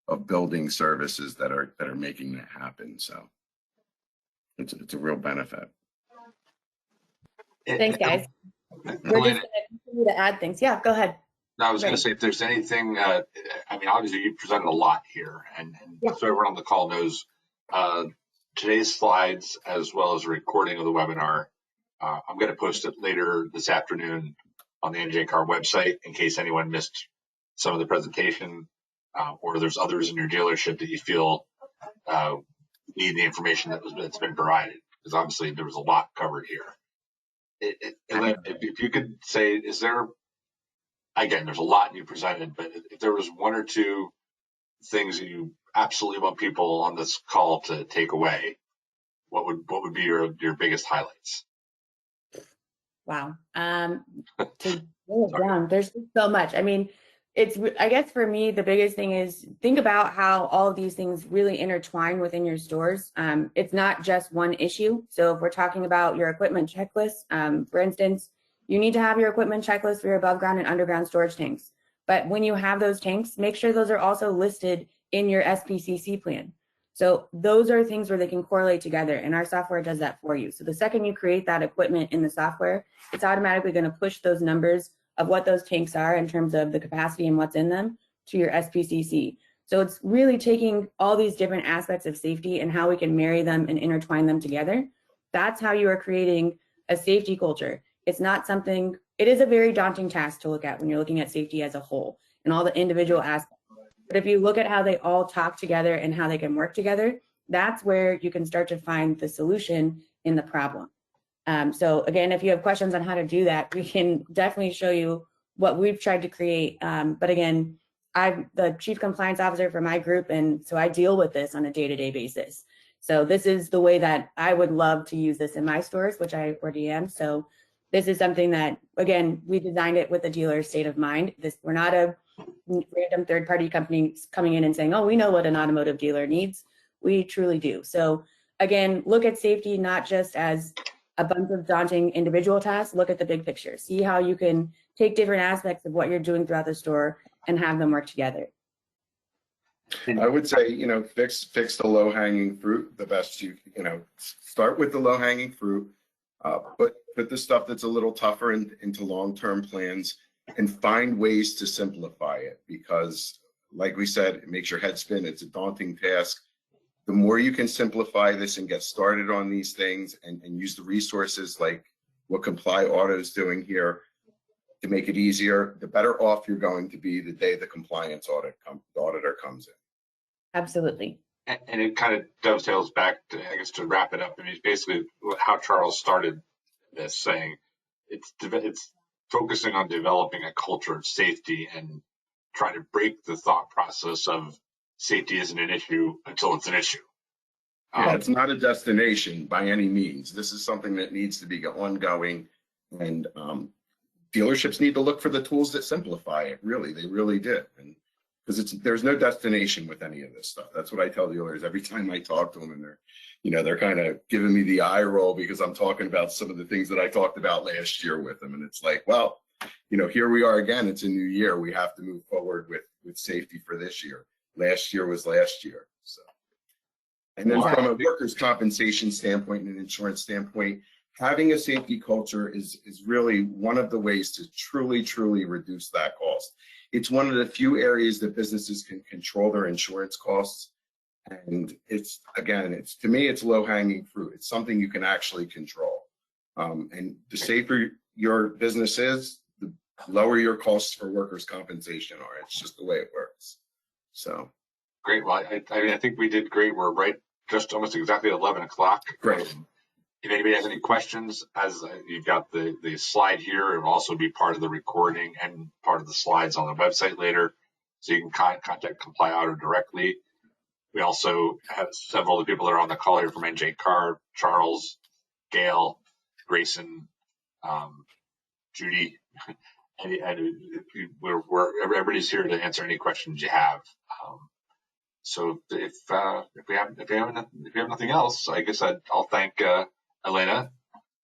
of building services that are making that happen. So it's a real benefit. Thanks, guys. We're just going to continue to add things. Yeah, go ahead. No, I was going to say, if there's anything, obviously you presented a lot here, and so everyone on the call knows today's slides, as well as a recording of the webinar, I'm going to post it later this afternoon on the NJCAR website in case anyone missed some of the presentation, or there's others in your dealership that you feel need the information that's been provided. because obviously there was a lot covered here. And then if you could say, is there, again, there's a lot you presented, but if there was one or two things that you absolutely want people on this call to take away, what would be your biggest highlights? Wow. To boil it down, there's just so much. I mean, I guess for me, the biggest thing is think about how all of these things really intertwine within your stores. It's not just one issue. So if we're talking about your equipment checklist, for instance, you need to have your equipment checklist for your above ground and underground storage tanks. But when you have those tanks, make sure those are also listed in your SPCC plan. So those are things where they can correlate together, and our software does that for you. So the second you create that equipment in the software, it's automatically going to push those numbers of what those tanks are in terms of the capacity and what's in them to your SPCC. So it's really taking all these different aspects of safety and how we can marry them and intertwine them together. That's how you are creating a safety culture. It's not something, it is a very daunting task to look at when you're looking at safety as a whole and all the individual aspects. But if you look at how they all talk together and how they can work together, that's where you can start to find the solution in the problem. So again, if you have questions on how to do that, we can definitely show you what we've tried to create. But again, I'm the chief compliance officer for my group, and so I deal with this on a day-to-day basis. So this is the way that I would love to use this in my stores, which I already am. So this is something that, again, we designed it with the dealer's state of mind. We're not a random third-party company coming in and saying, oh, we know what an automotive dealer needs. We truly do. So again, look at safety not just as a bunch of daunting individual tasks. Look at the big picture. See how you can take different aspects of what you're doing throughout the store and have them work together. I would say, fix the low-hanging fruit the best start with the low-hanging fruit, put the stuff that's a little tougher into long-term plans, and find ways to simplify it, because like we said, it makes your head spin. It's a daunting task. The more you can simplify this and get started on these things and use the resources like what Comply Auto is doing here to make it easier, the better off you're going to be the day the compliance auditor comes in. Absolutely. And it kind of dovetails back to, I guess, to wrap it up. I mean, it's basically how Charles started this, saying it's focusing on developing a culture of safety and trying to break the thought process of safety isn't an issue until it's an issue. Yeah, it's not a destination by any means. This is something that needs to be ongoing, and dealerships need to look for the tools that simplify it. Really, they really did, and because there's no destination with any of this stuff. That's what I tell dealers every time I talk to them, and they're kind of giving me the eye roll because I'm talking about some of the things that I talked about last year with them, and it's like, well, here we are again. It's a new year. We have to move forward with safety for this year. Last year was last year. So, and then from a workers' compensation standpoint and an insurance standpoint, having a safety culture is really one of the ways to truly reduce that cost. It's one of the few areas that businesses can control their insurance costs. And to me, it's low-hanging fruit. It's something you can actually control. And the safer your business is, the lower your costs for workers' compensation are. It's just the way it works. So great. Well, I think we did great. We're right just almost exactly at 11 o'clock. Great. If anybody has any questions, as you've got the slide here, it will also be part of the recording and part of the slides on the website later. So you can contact Comply Auto directly. We also have several of the people that are on the call here from NJ Car, Charles, Gail, Grayson, Judy, and everybody's here to answer any questions you have. So if we have nothing else, I guess I'll thank Elena.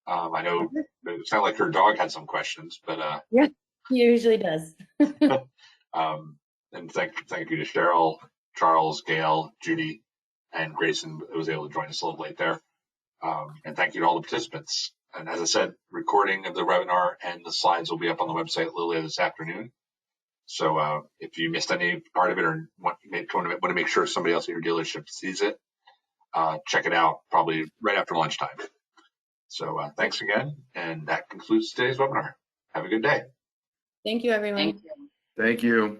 I know it sounded like her dog had some questions, but yeah, he usually does. And thank you to Cheryl, Charles, Gail, Judy, and Grayson, who was able to join us a little late there. And thank you to all the participants. And as I said, recording of the webinar and the slides will be up on the website a little later this afternoon. So if you missed any part of it or want to make sure somebody else at your dealership sees it, check it out probably right after lunchtime. So thanks again, and that concludes today's webinar. Have a good day. Thank you, everyone. Thank you. Thank you.